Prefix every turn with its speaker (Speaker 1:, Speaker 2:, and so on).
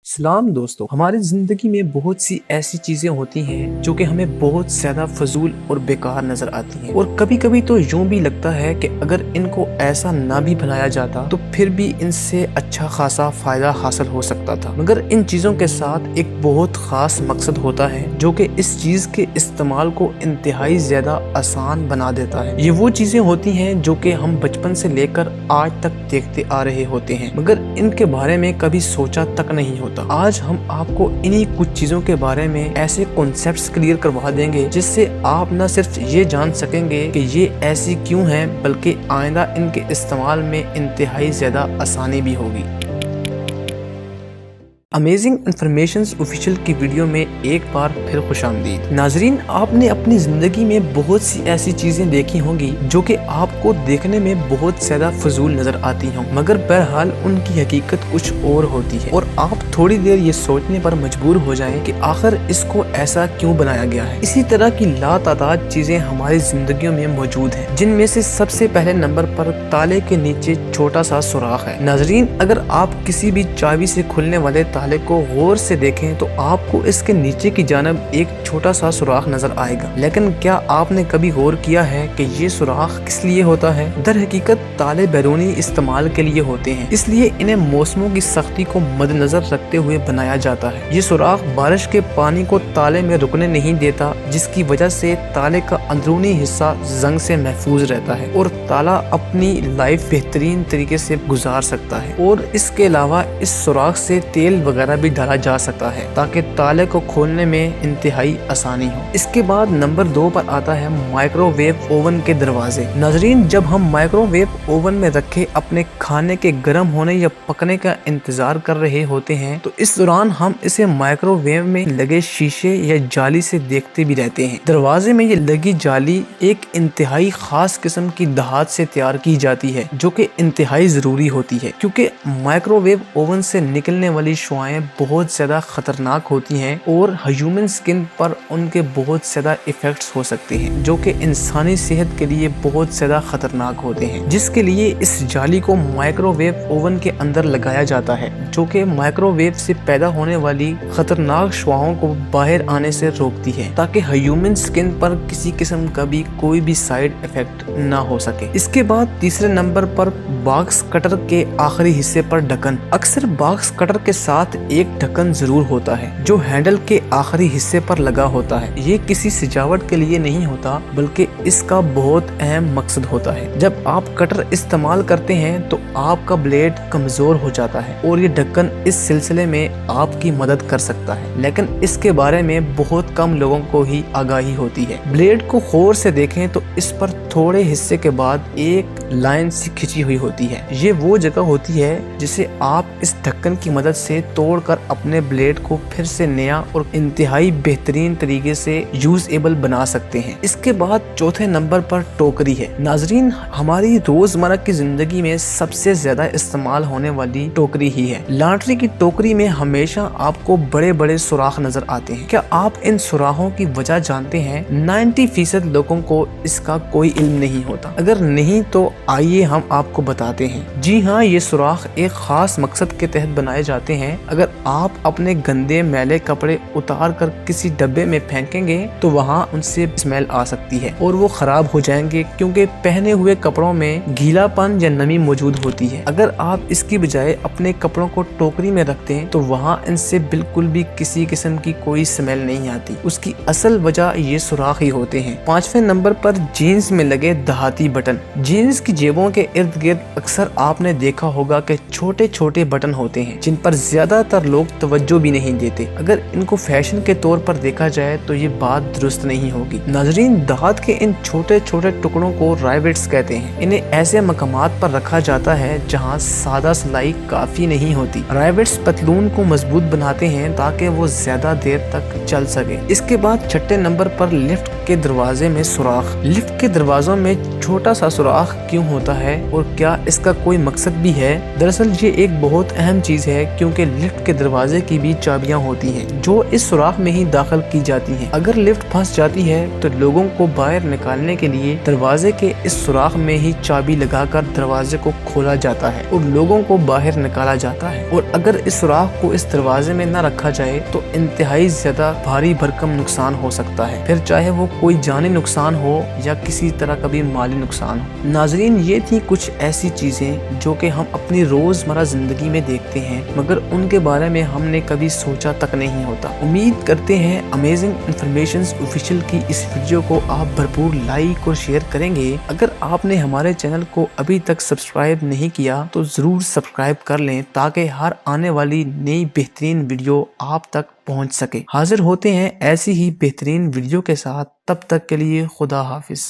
Speaker 1: सलाम दोस्तों, हमारी जिंदगी में बहुत सी ऐसी चीजें होती हैं जो कि हमें बहुत ज्यादा फजूल और बेकार नजर आती हैं और कभी कभी तो यूं भी लगता है कि अगर इनको ऐसा ना भी बनाया जाता तो फिर भी इनसे अच्छा खासा फायदा हासिल हो सकता था। मगर इन चीजों के साथ एक बहुत खास मकसद होता है जो कि इस चीज के इस्तेमाल को इंतहाई ज्यादा आसान बना देता है। ये वो चीजें होती हैं जो कि हम बचपन से लेकर आज तक देखते आ रहे होते हैं मगर इनके बारे में कभी सोचा तक नहीं होता। आज हम आपको इन्हीं कुछ चीजों के बारे में ऐसे कॉन्सेप्ट्स क्लियर करवा देंगे जिससे आप न सिर्फ ये जान सकेंगे कि ये ऐसी क्यों हैं बल्कि आइंदा इनके इस्तेमाल में इंतहाई ज्यादा आसानी भी होगी। अमेजिंग इन्फॉर्मेशन ऑफिशियल की वीडियो में एक बार फिर खुशामदीद। नाजरीन, आपने अपनी जिंदगी में बहुत सी ऐसी चीजें देखी होंगी जो कि आपको देखने में बहुत ज्यादा फजूल नजर आती हों मगर बहरहाल उनकी हकीकत कुछ और होती है और आप थोड़ी देर ये सोचने पर मजबूर हो जाएं कि आखिर इसको ऐसा क्यों बनाया गया है। इसी तरह की लातादाद चीजें हमारी जिंदगियों में मौजूद हैं जिनमें से सबसे पहले नंबर पर ताले के नीचे छोटा सा सुराख है। नाजरीन, अगर आप किसी भी चाबी से खुलने वाले ताले को गौर से देखें तो आपको इसके नीचे की जानब एक छोटा सा सुराख नजर आएगा, लेकिन क्या आपने कभी गौर किया है कि ये सुराख किस लिए होता है? दर हकीकत ताले बैरूनी इस्तेमाल के लिए होते हैं, इसलिए इन्हें मौसमों की सख्ती को मद्देनजर रखते हुए बनाया जाता है। ये सुराख बारिश के पानी को ताले में रुकने नहीं देता, जिसकी वजह से ताले का अंदरूनी हिस्सा जंग से महफूज रहता है और ताला अपनी लाइफ बेहतरीन तरीके से गुजार सकता है। और इसके अलावा इस सुराख से तेल वगैरह भी डाला जा सकता है ताकि ताले को खोलने में इंतहाई आसानी हो। इसके बाद नंबर 2 पर आता है माइक्रोवेव ओवन के दरवाजे। नाजरीन, जब हम माइक्रोवेव ओवन में रखे अपने खाने के गर्म होने या पकने का इंतजार कर रहे होते हैं तो इस दौरान हम इसे माइक्रोवेव में लगे शीशे या जाली से देखते भी रहते हैं। दरवाजे में ये लगी जाली एक इंतहाई खास किस्म की धात से तैयार की जाती है जो कि इंतहाई जरूरी होती है क्योंकि माइक्रोवेव ओवन से निकलने वाली शुआएं बहुत ज्यादा खतरनाक होती हैं और ह्यूमन स्किन पर उनके बहुत ज्यादा इफेक्ट्स हो सकते हैं जो कि इंसानी सेहत के लिए बहुत ज्यादा खतरनाक होते हैं, जिसके लिए इस जाली को माइक्रोवेव ओवन के अंदर लगाया जाता है जो कि माइक्रोवेव से पैदा होने वाली खतरनाक शुआओं को बाहर आने से रोकती है ताकि ह्यूमन स्किन पर किसी किस्म का भी कोई भी साइड इफेक्ट ना हो सके। इसके बाद तीसरे नंबर पर बॉक्स कटर के आखिरी हिस्से पर ढक्कन। अक्सर बॉक्स कटर के साथ एक ढक्कन जरूर होता है जो हैंडल के आखिरी हिस्से पर लगा होता है। ये किसी सजावट के लिए नहीं होता बल्कि इसका बहुत अहम मकसद होता है। जब आप कटर इस्तेमाल करते हैं तो आपका ब्लेड कमजोर हो जाता है और ये ढक्कन इस सिलसिले में आपकी मदद कर सकता है, लेकिन इसके बारे में बहुत कम लोगों को ही आगाही होती है। ब्लेड को गौर से देखें तो इस पर थोड़े हिस्से के बाद एक लाइन सी खिंची हुई होती है। ये वो जगह होती है जिसे आप इस ढक्कन की मदद से तोड़कर अपने ब्लेड को फिर से नया और इंतहाई बेहतरीन तरीके से यूजेबल बना सकते हैं। इसके बाद चौथे नंबर पर टोकरी है। नाजरीन, हमारी रोजमर्रा की जिंदगी में सबसे ज्यादा इस्तेमाल होने वाली टोकरी ही है। लॉन्ड्री की टोकरी में हमेशा आपको बड़े बड़े सुराख नजर आते हैं। क्या आप इन सुराखों की वजह जानते हैं? 90% लोगों को इसका कोई इल्म नहीं होता। अगर नहीं तो आइए हम आपको बताते हैं। जी हाँ, ये सुराख एक खास मकसद के तहत बनाए जाते हैं। अगर आप अपने गंदे मैले कपड़े उतार कर किसी डब्बे में फेंकेंगे तो वहाँ उनसे स्मेल आ सकती है और वो खराब हो जाएंगे क्योंकि पहने हुए कपड़ों में गीलापन या नमी मौजूद होती है। अगर आप इसकी बजाय अपने कपड़ों को टोकरी में रखते हैं तो वहाँ इनसे बिल्कुल भी किसी किस्म की कोई स्मेल नहीं आती। उसकी असल वजह ये सुराख ही होते हैं। 5वें नंबर पर जीन्स में लगे दहाती बटन। जीन्स की जेबों के इर्द गिर्द अक्सर आपने देखा होगा कि छोटे छोटे बटन होते हैं जिन पर ज्यादातर लोग तवज्जो भी नहीं देते। अगर इनको फैशन के तौर पर देखा जाए तो ये बात दुरुस्त नहीं होगी। नाजरीन, दांत के इन छोटे छोटे टुकड़ों को राइवेट्स कहते हैं। इन्हें ऐसे मकामात पर रखा जाता है जहां सादा सिलाई काफी नहीं होती। राइवेट्स पतलून को मजबूत बनाते हैं ताकि वो ज्यादा देर तक चल सके। इसके बाद छठे नंबर पर लिफ्ट के दरवाजे में सुराख। लिफ्ट के दरवाजों में छोटा सा सुराख क्यों होता है और क्या इसका कोई मकसद भी है? दरअसल ये एक बहुत अहम चीज है क्योंकि लिफ्ट के दरवाजे की भी चाबियां होती हैं जो इस सुराख में ही दाखिल की जाती हैं। अगर लिफ्ट फंस जाती है तो लोगों को बाहर निकालने के लिए दरवाजे के इस सुराख में ही चाबी लगाकर दरवाजे को खोला जाता है और लोगों को बाहर निकाला जाता है। और अगर इस सुराख को इस दरवाजे में न रखा जाए तो इंतहाई ज्यादा भारी भरकम नुकसान हो सकता है, फिर चाहे वो कोई जानी नुकसान हो या किसी तरह का भी माली नुकसान हो। नाजरीन, ये थी कुछ ऐसी चीजें जो कि हम अपनी रोजमर्रा जिंदगी में देखते हैं मगर उनके बारे में हमने कभी सोचा तक नहीं होता। उम्मीद करते हैं अमेजिंग इन्फॉर्मेशन ऑफिशियल की इस वीडियो को आप भरपूर लाइक और शेयर करेंगे। अगर आपने हमारे चैनल को अभी तक सब्सक्राइब नहीं किया तो जरूर सब्सक्राइब कर लें ताकि हर आने वाली नई बेहतरीन वीडियो आप तक पहुंच सके। हाजिर होते हैं ऐसी ही बेहतरीन वीडियो के साथ, तब तक के लिए खुदा हाफिज।